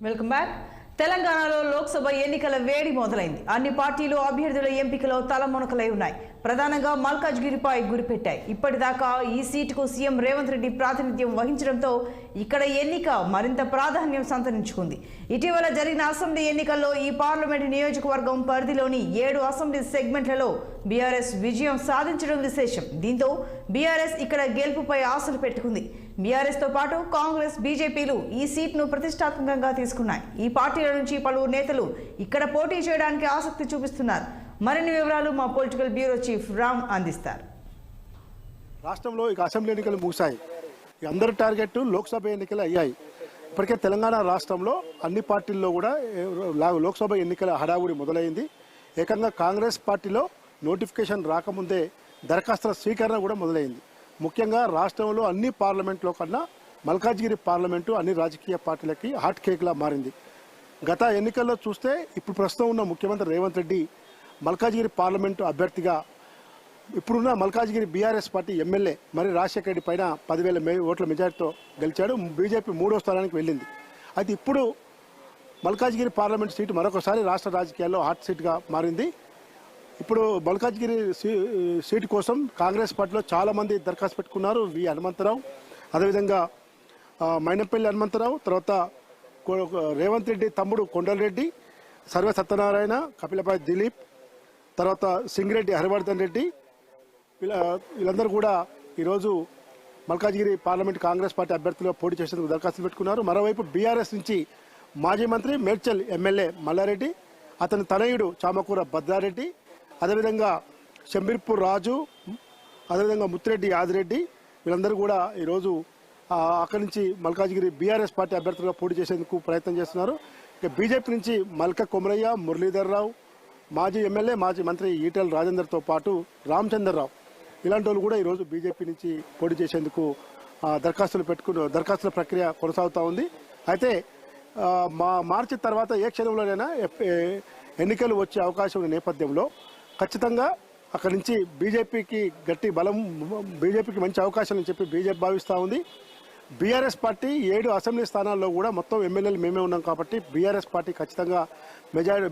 Welcome back. తెలంగాణలో లోక్సభ ఎన్నికల వేడి మొదలైంది. అన్ని పార్టీలు అభ్యర్థుల ఎంపికలో తలమునకలై ఉన్నాయి. ప్రధానంగా మల్కాజ్గిరిపై గురిపెట్టాయి. ఇప్పటిదాకా ఈ సీటుకు సీఎం రేవంత్ రెడ్డి ప్రాతినిధ్యం వహించడంతో ఇక్కడ ఎన్నిక మరింత ప్రాధాన్యం సంతరించుకుంది. ఇటీవల జరిగిన అసెంబ్లీ ఎన్నికల్లో ఈ పార్లమెంటు నియోజకవర్గం పరిధిలోని 7 అసెంబ్లీ సెగ్మెంట్లలో బీఆర్ఎస్ విజయం సాధించడం విశేషం. దీంతో బీఆర్ఎస్ ఇక్కడ గెలుపుపై ఆశలు పెట్టుకుంది. బీఆర్ఎస్ తో పాటు కాంగ్రెస్, బీజేపీలు ఈ సీట్ను ప్రతిష్టాత్మకంగా తీసుకున్నాయి. ఈ పార్టీల నుంచి పలువురు నేతలు ఇక్కడ పోటీ చేయడానికి ఆసక్తి చూపిస్తున్నారు. మరిన్ని వివరాలు మా పొలిటికల్ బ్యూరో చీఫ్ రామ్ అందిస్తారు. రాష్ట్రంలో ఇక అసెంబ్లీ ఎన్నికలు ముగిశాయి. అందరి టార్గెట్ లోక్సభ ఎన్నికలు అయ్యాయి. ఇప్పటికే తెలంగాణ రాష్ట్రంలో అన్ని పార్టీల్లో కూడా లోక్సభ ఎన్నికల హడావుడి మొదలైంది. ఏకంగా కాంగ్రెస్ పార్టీలో నోటిఫికేషన్ రాకముందే దరఖాస్తుల స్వీకరణ కూడా మొదలైంది. ముఖ్యంగా రాష్ట్రంలో అన్ని పార్లమెంట్లో కన్నా మల్కాజ్గిరి పార్లమెంటు అన్ని రాజకీయ పార్టీలకి హాట్ కేక్లా మారింది. గత ఎన్నికల్లో చూస్తే ఇప్పుడు ప్రస్తుతం ఉన్న ముఖ్యమంత్రి రేవంత్ రెడ్డి మల్కాజ్గిరి పార్లమెంటు అభ్యర్థిగా ఇప్పుడున్న మల్కాజ్గిరి బీఆర్ఎస్ పార్టీ ఎమ్మెల్యే మరి రాజశేఖర రెడ్డి పైన 10,000 ఓట్ల మెజార్టీతో గెలిచాడు. బీజేపీ 3వ స్థానానికి వెళ్ళింది. అయితే ఇప్పుడు మల్కాజ్గిరి పార్లమెంటు సీటు మరొకసారి రాష్ట్ర రాజకీయాల్లో హాట్ సీట్గా మారింది. ఇప్పుడు మల్కాజ్గిరి సీటు కోసం కాంగ్రెస్ పార్టీలో చాలామంది దరఖాస్తు పెట్టుకున్నారు. వి హనుమంతరావు, అదేవిధంగా మైనంపల్లి హనుమంతరావు, తర్వాత రేవంత్ రెడ్డి తమ్ముడు కొండలరెడ్డి, సర్వే సత్యనారాయణ, కపిలపాటి దిలీప్, తర్వాత సింగిరెడ్డి హరివర్ధన్ రెడ్డి, వీళ్ళందరూ కూడా ఈరోజు మల్కాజ్గిరి పార్లమెంట్ కాంగ్రెస్ పార్టీ అభ్యర్థులుగా పోటీ చేసేందుకు దరఖాస్తులు పెట్టుకున్నారు. మరోవైపు బీఆర్ఎస్ నుంచి మాజీ మంత్రి మేడ్చల్ ఎమ్మెల్యే మల్లారెడ్డి, అతని తనయుడు చామకూర భద్రారెడ్డి, అదేవిధంగా షంబీర్పూర్ రాజు, అదేవిధంగా ముత్తిరెడ్డి యాదిరెడ్డి, వీళ్ళందరూ కూడా ఈరోజు అక్కడి నుంచి మల్కాజ్గిరి బీఆర్ఎస్ పార్టీ అభ్యర్థులుగా పోటీ చేసేందుకు ప్రయత్నం చేస్తున్నారు. ఇక బీజేపీ నుంచి మల్క కొమరయ్య, మురళీధర్ రావు, మాజీ ఎమ్మెల్యే మాజీ మంత్రి ఈటెల రాజేందర్తో పాటు రామచంద్రరావు, ఇలాంటి వాళ్ళు కూడా ఈరోజు బీజేపీ నుంచి పోటీ చేసేందుకు దరఖాస్తుల ప్రక్రియ కొనసాగుతూ ఉంది. అయితే మార్చి తర్వాత ఏ క్షణంలోనైనా ఎన్నికలు వచ్చే అవకాశం ఉన్న నేపథ్యంలో ఖచ్చితంగా అక్కడి నుంచి బీజేపీకి గట్టి బలం, బీజేపీకి మంచి అవకాశం అని చెప్పి బీజేపీ భావిస్తూ ఉంది. బీఆర్ఎస్ పార్టీ 7 అసెంబ్లీ స్థానాల్లో కూడా మొత్తం ఎమ్మెల్యేలు మేమే ఉన్నాం కాబట్టి బీఆర్ఎస్ పార్టీ ఖచ్చితంగా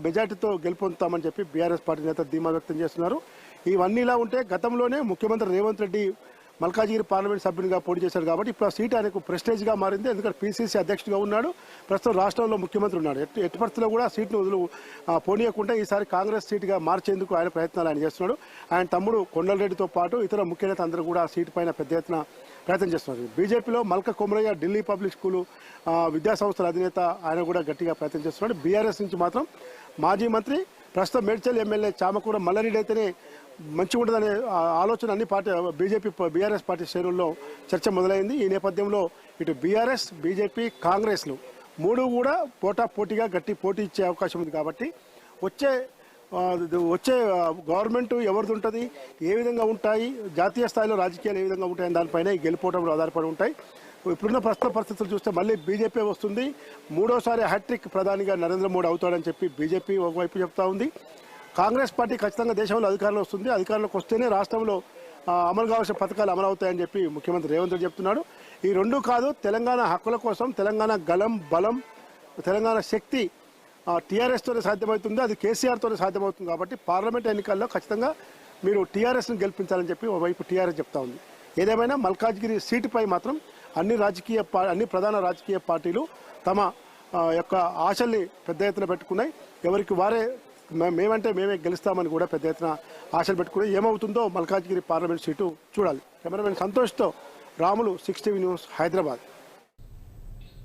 మెజార్టీతో గెలుపొందుతామని చెప్పి బీఆర్ఎస్ పార్టీ నేత ధీమా వ్యక్తం చేస్తున్నారు. ఇవన్నీ ఇలా ఉంటే గతంలోనే ముఖ్యమంత్రి రేవంత్ రెడ్డి మల్కాజ్గిరి పార్లమెంట్ సభ్యునిగా పోటీ చేశారు కాబట్టి ఇప్పుడు ఆ సీట్ ఆయనకు ప్రెస్టేజ్గా మారింది. ఎందుకంటే పీసీసీ అధ్యక్షుడిగా ఉన్నాడు, ప్రస్తుతం రాష్ట్రంలో ముఖ్యమంత్రి ఉన్నాడు. ఎట్టి పరిస్థితుల్లో కూడా సీట్ను పోనీయకుండా ఈసారి కాంగ్రెస్ సీటుగా మార్చేందుకు ఆయన ప్రయత్నాలు ఆయన చేస్తున్నాడు. ఆయన తమ్ముడు కొండలరెడ్డితో పాటు ఇతర ముఖ్య నేత అందరూ కూడా సీటు పైన పెద్ద ఎత్తున ప్రయత్నం చేస్తున్నారు. బీజేపీలో మల్క కొమరయ్య ఢిల్లీ పబ్లిక్ స్కూలు విద్యాసంస్థల అధినేత, ఆయన కూడా గట్టిగా ప్రయత్నం చేస్తున్నాడు. బీఆర్ఎస్ నుంచి మాత్రం మాజీ మంత్రి ప్రస్తుతం మేడ్చల్ ఎమ్మెల్యే చామకూర మల్లారెడ్డి అయితేనే మంచిగా ఉంటుందనే ఆలోచన అన్ని బీఆర్ఎస్ పార్టీ శ్రేణుల్లో చర్చ మొదలైంది. ఈ నేపథ్యంలో ఇటు బీఆర్ఎస్, బీజేపీ, కాంగ్రెస్లు 3 కూడా పోటాపోటీగా గట్టి పోటీ ఇచ్చే అవకాశం ఉంది. కాబట్టి వచ్చే గవర్నమెంట్ ఎవరిది ఉంటుంది, ఏ విధంగా ఉంటాయి, జాతీయ స్థాయిలో రాజకీయాలు ఏ విధంగా ఉంటాయని దానిపైన ఈ గెలుపోవడంలో ఆధారపడి ఉంటాయి. ఇప్పుడున్న ప్రస్తుత పరిస్థితులు చూస్తే మళ్ళీ బీజేపీ వస్తుంది. 3వసారి హ్యాట్రిక్ ప్రధానిగా నరేంద్ర మోడీ అవుతాడని చెప్పి బీజేపీ ఒకవైపు చెప్తా ఉంది. కాంగ్రెస్ పార్టీ ఖచ్చితంగా దేశంలో అధికారంలో వస్తుంది, అధికారంలోకి వస్తేనే రాష్ట్రంలో అమలు కావాల్సిన పథకాలు అమలు అవుతాయని చెప్పి ముఖ్యమంత్రి రేవంత్ రెడ్డి చెప్తున్నాడు. ఈ రెండు కాదు, తెలంగాణ హక్కుల కోసం తెలంగాణ బలం, తెలంగాణ శక్తి టీఆర్ఎస్తోనే సాధ్యమవుతుంది, అది కేసీఆర్తోనే సాధ్యమవుతుంది. కాబట్టి పార్లమెంట్ ఎన్నికల్లో ఖచ్చితంగా మీరు టీఆర్ఎస్ను గెలిపించాలని చెప్పి ఒకవైపు టీఆర్ఎస్ చెప్తా ఉంది. ఏదేమైనా మల్కాజ్గిరి సీటుపై మాత్రం అన్ని ప్రధాన రాజకీయ పార్టీలు తమ యొక్క ఆశల్ని పెద్ద ఎత్తున పెట్టుకున్నాయి. ఎవరికి వారే మేమే గెలుస్తామని కూడా పెద్ద ఎత్తున ఆశలు పెట్టుకున్నాయి. ఏమవుతుందో మల్కాజ్గిరి పార్లమెంట్ సీటు చూడాలి. కెమెరామెన్ సంతోష్తో రాములు, 6 టీవీ న్యూస్, హైదరాబాద్.